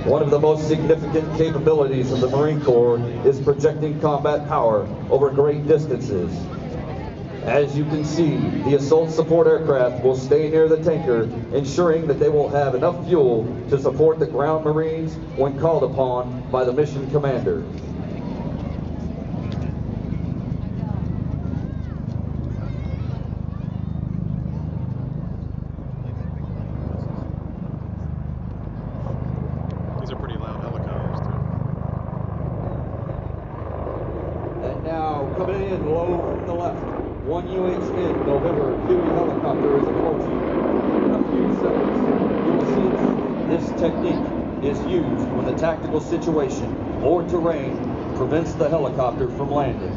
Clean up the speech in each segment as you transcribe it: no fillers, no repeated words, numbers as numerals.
One of the most significant capabilities of the Marine Corps is projecting combat power over great distances. As you can see, the assault support aircraft will stay near the tanker, ensuring that they will have enough fuel to support the ground Marines when called upon by the mission commander. These are pretty loud helicopters too. And now, coming in low from the left, 1 UH-10 November Huey helicopter is approaching. In a few seconds, you will see this technique is used when the tactical situation or terrain prevents the helicopter from landing.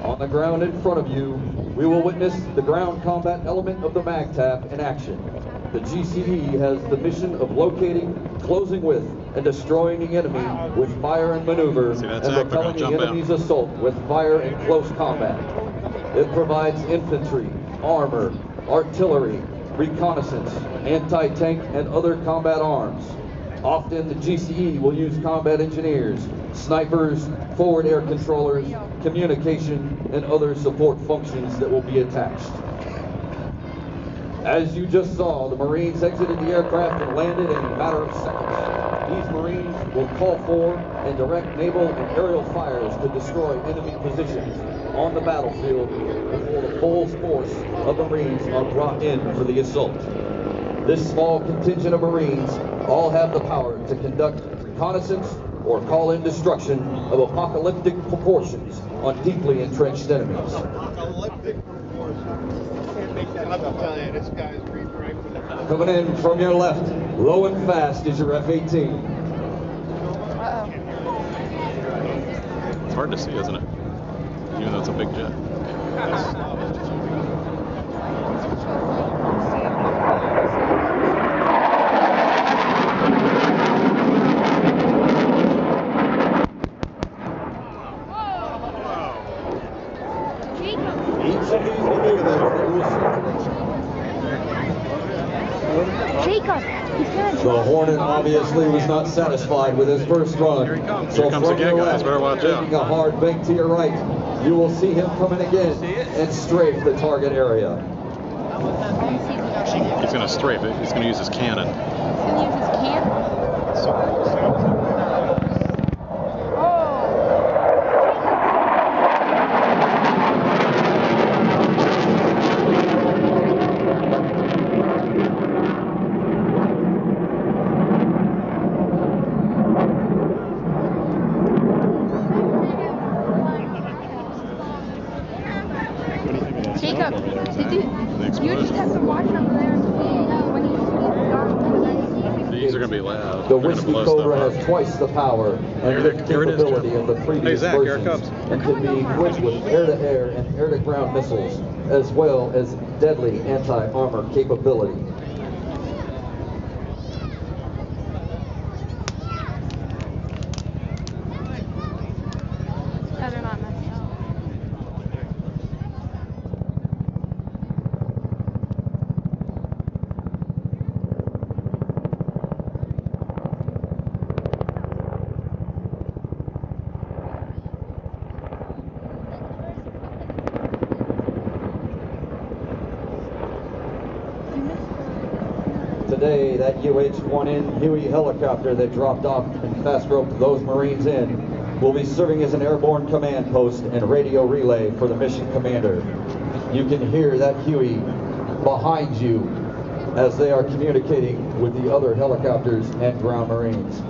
On the ground in front of you, we will witness the ground combat element of the MAGTF in action. The GCE has the mission of locating, closing with, and destroying the enemy with fire and maneuver, and repelling the enemy's assault with fire in close combat. It provides infantry, armor, artillery, reconnaissance, anti-tank, and other combat arms. Often the GCE will use combat engineers, snipers, forward air controllers, communication, and other support functions that will be attached. As you just saw, the Marines exited the aircraft and landed in a matter of seconds. These Marines will call for and direct naval and aerial fires to destroy enemy positions on the battlefield before the full force of Marines are brought in for the assault. This small contingent of Marines all have the power to conduct reconnaissance or call in destruction of apocalyptic proportions on deeply entrenched enemies. Apocalyptic proportions. Can't make that up. I'm telling you, this guy's right. Coming in from your left, low and fast is your F-18. It's hard to see, isn't it? Even though it's a big jet. The Hornet obviously was not satisfied with his first run. Here he comes. So Here comes from again, your guys. left, Better watch out. taking a hard bank to your right, you will see him coming again and strafe the target area. He's going to strafe it. He's going to use his cannon. He's going to use his cannon? Jacob, you just have to watch over there when he's gone. These are going to be loud. The SuperCobra has twice the power and lift capability of the previous Hey, Zach, here it versions, comes. and can be equipped with air-to-air and air-to-ground missiles, as well as deadly anti-armor capability. They're not messing up. Today, that UH-1N Huey helicopter that dropped off and fast-roped those Marines in will be serving as an airborne command post and radio relay for the mission commander. You can hear that Huey behind you as they are communicating with the other helicopters and ground Marines.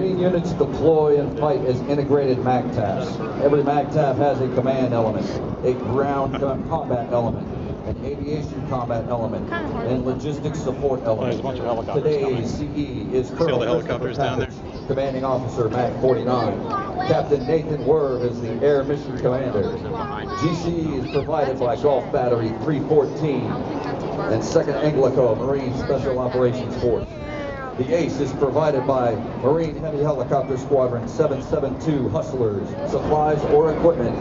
Marine units deploy and fight as integrated MAGTFs. Every MAGTF has a command element, a ground combat element, an aviation combat element, and logistics support element. There's a bunch of helicopters Today's CE is See all Colonel the helicopters down there? Commanding Officer MAC 49. Captain Nathan Werb is the Air Mission Commander. GCE is provided by Gulf Battery 314 and 2nd Anglico Marine Special Operations Force. The ACE is provided by Marine Heavy Helicopter Squadron 772 Hustlers, supplies or equipment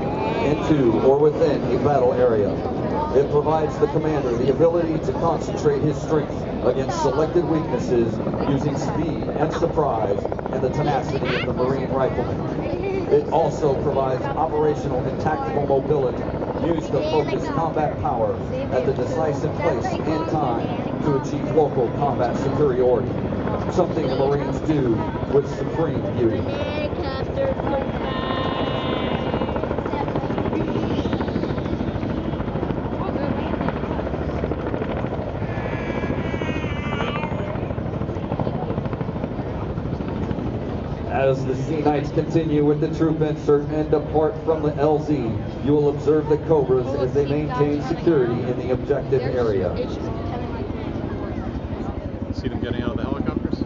into or within a battle area. It provides the commander the ability to concentrate his strength against selected weaknesses using speed and surprise and the tenacity of the Marine rifleman. It also provides operational and tactical mobility used to focus combat power at the decisive place and time to achieve local combat superiority, something the Marines do with supreme beauty. As the Sea Knights continue with the troop insert and depart from the LZ, you will observe the Cobras as they maintain security in the objective area. See them getting out of the helicopters?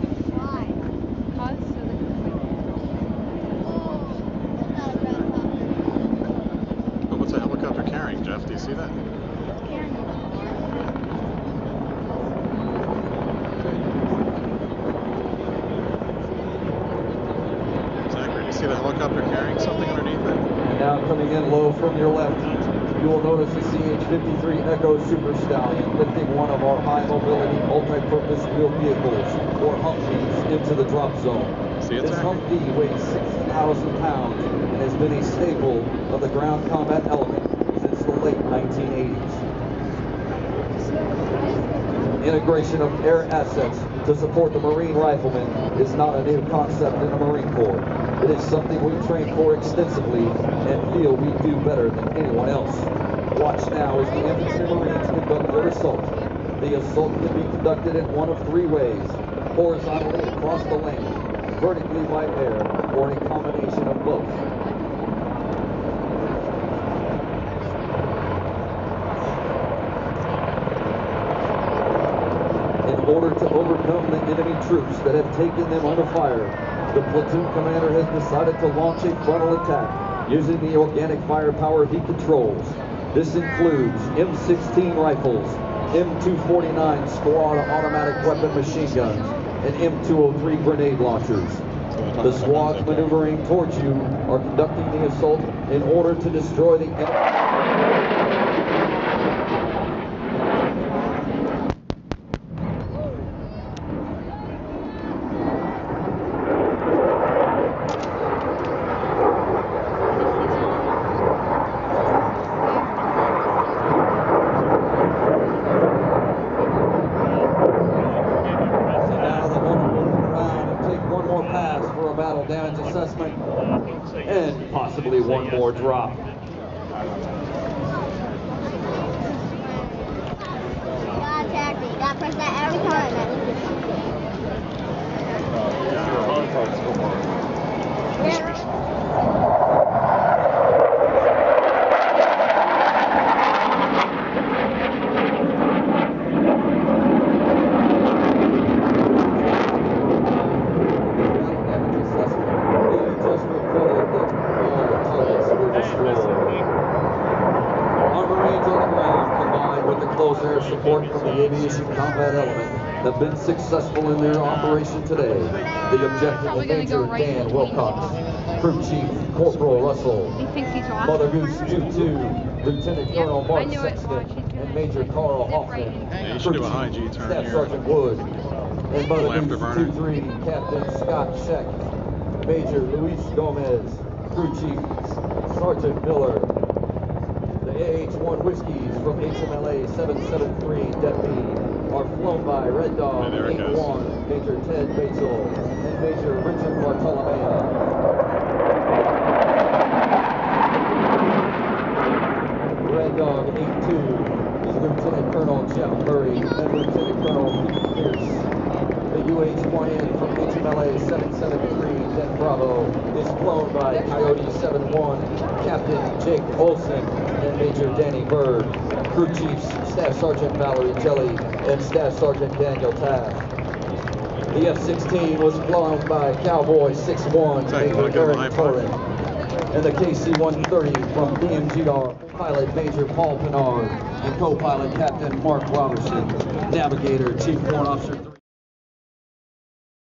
But what's a helicopter carrying, Jeff? Do you see that? See the helicopter carrying something underneath it? And now coming in low from your left, you will notice the CH-53 Echo Super Stallion lifting one of our high-mobility multi-purpose wheeled vehicles, or Humvees, into the drop zone. See it, This sir? Humvee weighs 60,000 pounds and has been a staple of the ground combat element since the late 1980s. Integration of air assets to support the Marine rifleman is not a new concept in the Marine Corps. It is something we train for extensively and feel we do better than anyone else. Watch now as the infantry Marines conduct their assault. The assault can be conducted in one of three ways: horizontally across the land, vertically by air, or a combination of both. In order to overcome the enemy troops that have taken them under fire, the platoon commander has decided to launch a frontal attack using the organic firepower he controls. This includes M16 rifles, M249 squad automatic weapon machine guns, and M203 grenade launchers. The squads maneuvering towards you are conducting the assault in order to destroy the enemy. Damage assessment and possibly one more drop. That press that every time. Air support from the aviation combat element have been successful in their operation today. The objective of Major Dan Wilcox, Crew Chief Corporal Russell, Mother Goose 2-2, Lieutenant Colonel Mark Sexton, and Major Carl Hoffman, Crew Chief Staff Sergeant Wood, and Mother Goose 2-3, Captain Scott Scheck, Major Luis Gomez, Crew Chief Sergeant Miller. AH-1 Whiskies from HMLA 773 Deputy are flown by Red Dog 8-1, Major Ted Vertol, and Major Richard Bartolomeo. Red Dog 8-2 is Lieutenant Colonel Jeff Murray and Lieutenant Colonel Pete Pierce. The UH-1N from HMLA 773 Coyote 71, Captain Jake Olson, and Major Danny Bird. Crew Chiefs Staff Sergeant Valerie Jelly and Staff Sergeant Daniel Taft. The F-16 was flown by Cowboy 61, Major Eric Torrin, and the KC-130 from BMGR, Pilot Major Paul Pinard, and co-pilot Captain Mark Robertson, Navigator Chief Warrant Officer